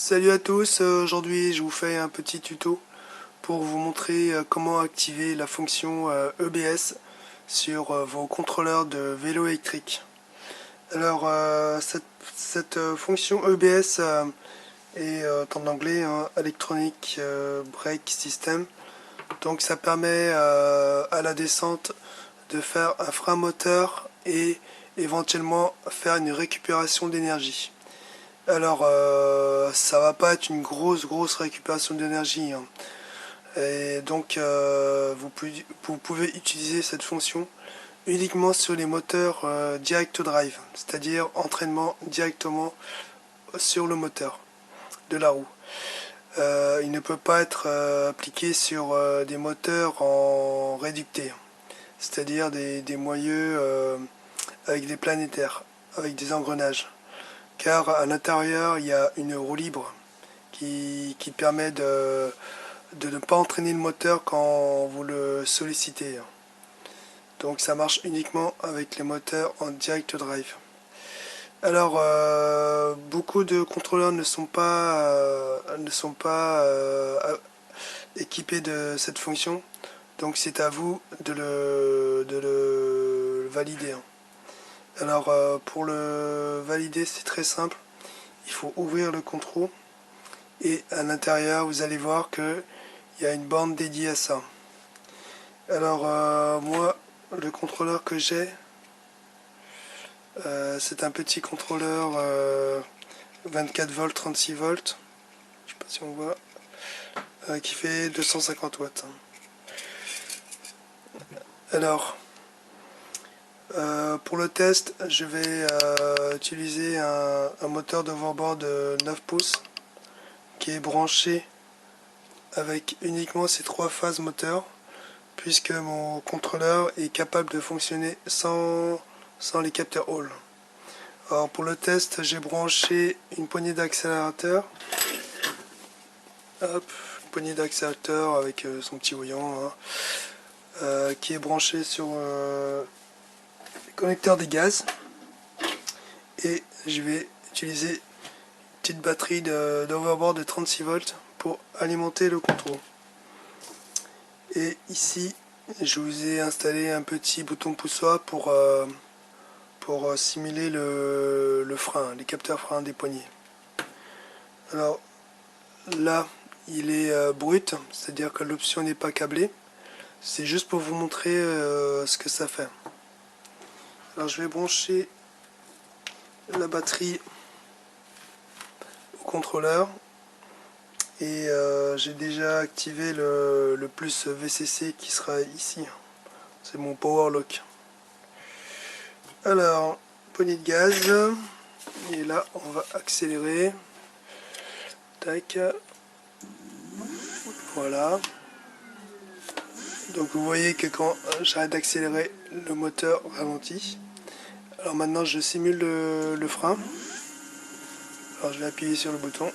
Salut à tous, aujourd'hui je vous fais un petit tuto pour vous montrer comment activer la fonction EBS sur vos contrôleurs de vélo électrique. Alors cette fonction EBS est en anglais Electronic Brake System, donc ça permet à la descente de faire un frein moteur et éventuellement faire une récupération d'énergie. Alors, ça va pas être une grosse récupération d'énergie, hein. Et donc, vous pouvez utiliser cette fonction uniquement sur les moteurs direct drive, c'est-à-dire entraînement directement sur le moteur de la roue. Il ne peut pas être appliqué sur des moteurs en réducté, c'est-à-dire des moyeux avec des planétaires, avec des engrenages. Car à l'intérieur il y a une roue libre qui permet de ne pas entraîner le moteur quand vous le sollicitez. Donc ça marche uniquement avec les moteurs en direct drive. Alors beaucoup de contrôleurs ne sont pas équipés de cette fonction, donc c'est à vous de le valider. Alors pour le valider, c'est très simple. Il faut ouvrir le contrôle et à l'intérieur vous allez voir que il y a une borne dédiée à ça. Alors moi, le contrôleur que j'ai, c'est un petit contrôleur 24 volts 36 volts, je sais pas si on voit, qui fait 250 watts. Alors pour le test, je vais utiliser un moteur d'overboard de 9 pouces qui est branché avec uniquement ces 3 phases moteur, puisque mon contrôleur est capable de fonctionner sans les capteurs Hall. Alors pour le test, j'ai branché une poignée d'accélérateur. Hop, une poignée d'accélérateur avec son petit voyant, hein, qui est branché sur le connecteur des gaz. Et je vais utiliser une petite batterie d'overboard de 36 volts pour alimenter le contrôle. Et ici, je vous ai installé un petit bouton poussoir pour simuler le frein, les capteurs frein des poignées. Alors là, il est brut, c'est-à-dire que l'option n'est pas câblée. C'est juste pour vous montrer ce que ça fait. Alors je vais brancher la batterie au contrôleur. Et j'ai déjà activé le plus VCC qui sera ici. C'est mon power lock. Alors, poignée de gaz. Et là, on va accélérer. Tac. Voilà. Donc vous voyez que quand j'arrête d'accélérer, le moteur ralentit. Alors maintenant, je simule le frein. Alors je vais appuyer sur le bouton.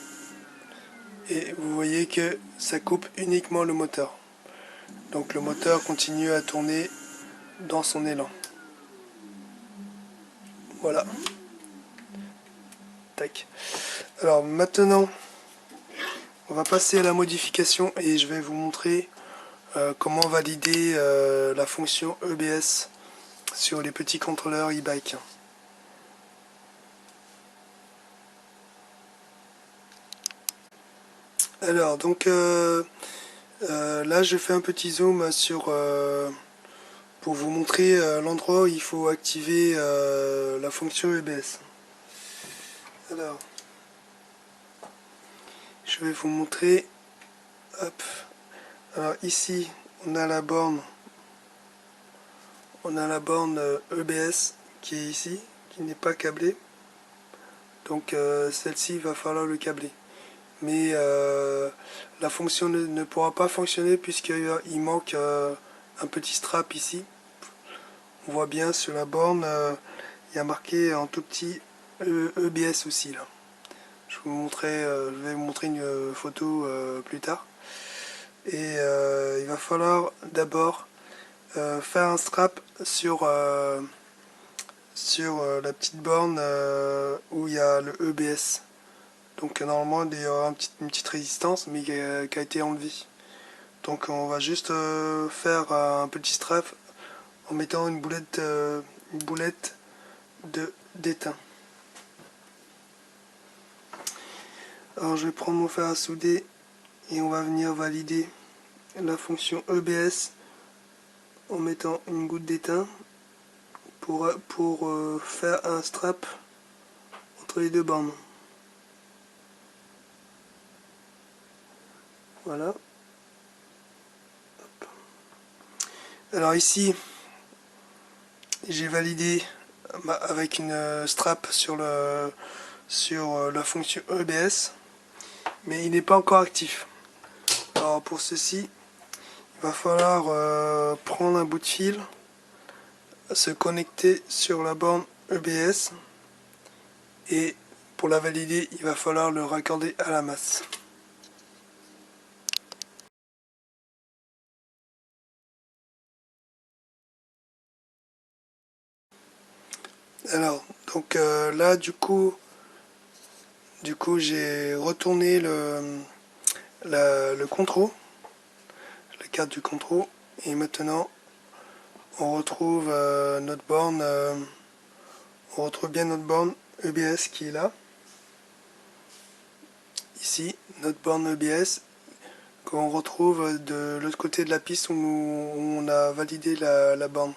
Et vous voyez que ça coupe uniquement le moteur. Donc le moteur continue à tourner dans son élan. Voilà. Tac. Alors maintenant, on va passer à la modification et je vais vous montrer comment valider la fonction EBS sur les petits contrôleurs e-bike. Alors donc là je fais un petit zoom sur pour vous montrer l'endroit où il faut activer la fonction EBS. Alors je vais vous montrer. Hop. Alors ici on a la borne EBS qui est ici, qui n'est pas câblée. Donc celle-ci, il va falloir le câbler. Mais la fonction ne pourra pas fonctionner puisqu'il manque un petit strap ici. On voit bien sur la borne, il y a marqué en tout petit EBS aussi là. Je vais vous montrer une photo plus tard. Et il va falloir d'abord faire un strap sur la petite borne où il y a le EBS. Donc normalement il y aura une petite résistance, mais qui a été enlevée. Donc on va juste faire un petit strap en mettant une boulette d'étain. Alors je vais prendre mon fer à souder et on va venir valider la fonction EBS en mettant une goutte d'étain pour faire un strap entre les deux bandes. Voilà. Hop. Alors ici, j'ai validé avec une strap sur la fonction EBS, mais il n'est pas encore actif. Alors pour ceci, il va falloir prendre un bout de fil, se connecter sur la borne EBS, et pour la valider, il va falloir le raccorder à la masse. Alors, donc là, du coup j'ai retourné le contrôle, la carte du contrôle, et maintenant on retrouve notre borne, on retrouve bien notre borne EBS qui est là. Ici, notre borne EBS qu'on retrouve de l'autre côté de la piste où on a validé la borne.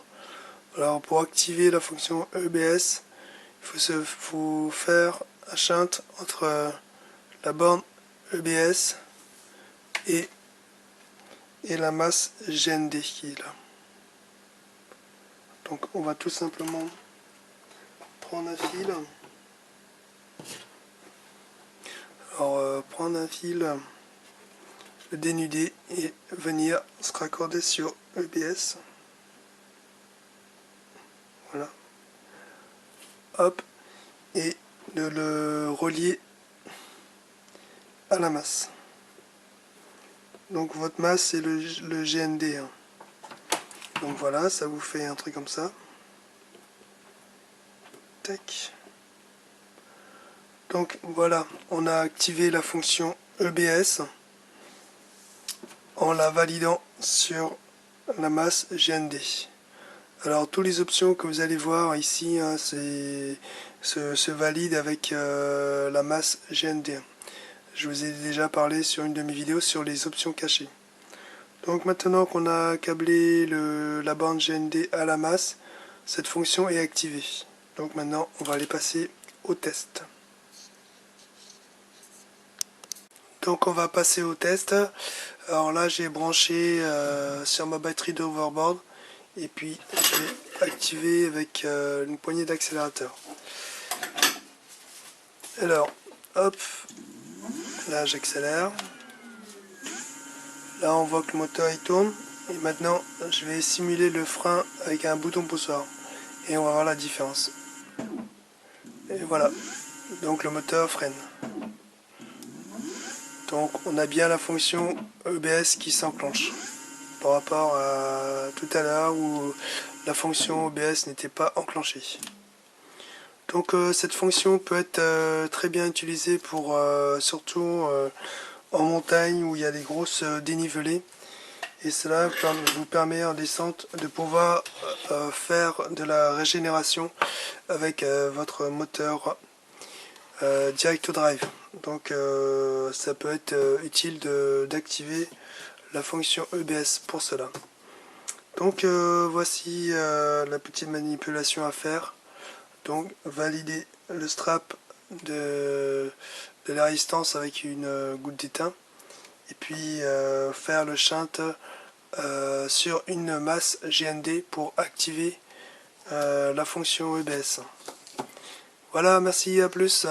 Alors pour activer la fonction EBS, il faut faire un shunt entre la borne EBS et la masse GND qui est là. Donc on va tout simplement prendre un fil. Alors prendre un fil, le dénuder et venir se raccorder sur EBS. Voilà. Hop. Et de le relier à la masse. Donc votre masse c'est le GND. Hein. Donc voilà, ça vous fait un truc comme ça. Tac. Donc voilà, on a activé la fonction EBS en la validant sur la masse GND. Alors toutes les options que vous allez voir ici hein, se valident avec la masse GND. Je vous ai déjà parlé sur une de mes vidéos sur les options cachées. Donc maintenant qu'on a câblé la borne GND à la masse, cette fonction est activée. Donc maintenant on va aller passer au test. Donc on va passer au test. Alors là j'ai branché sur ma batterie d'overboard et puis je vais activer avec une poignée d'accélérateur. Alors hop, là j'accélère. Là on voit que le moteur il tourne et maintenant je vais simuler le frein avec un bouton poussoir et on va voir la différence. Et voilà, donc le moteur freine. Donc on a bien la fonction EBS qui s'enclenche par rapport à tout à l'heure où la fonction EBS n'était pas enclenchée. Donc cette fonction peut être très bien utilisée pour surtout en montagne où il y a des grosses dénivelées. Et cela vous permet en descente de pouvoir faire de la régénération avec votre moteur Direct Drive. Donc ça peut être utile d'activer la fonction EBS pour cela. Donc voici la petite manipulation à faire. Donc valider le strap de la résistance avec une goutte d'étain et puis faire le shunt sur une masse GND pour activer la fonction EBS. Voilà, merci, à plus.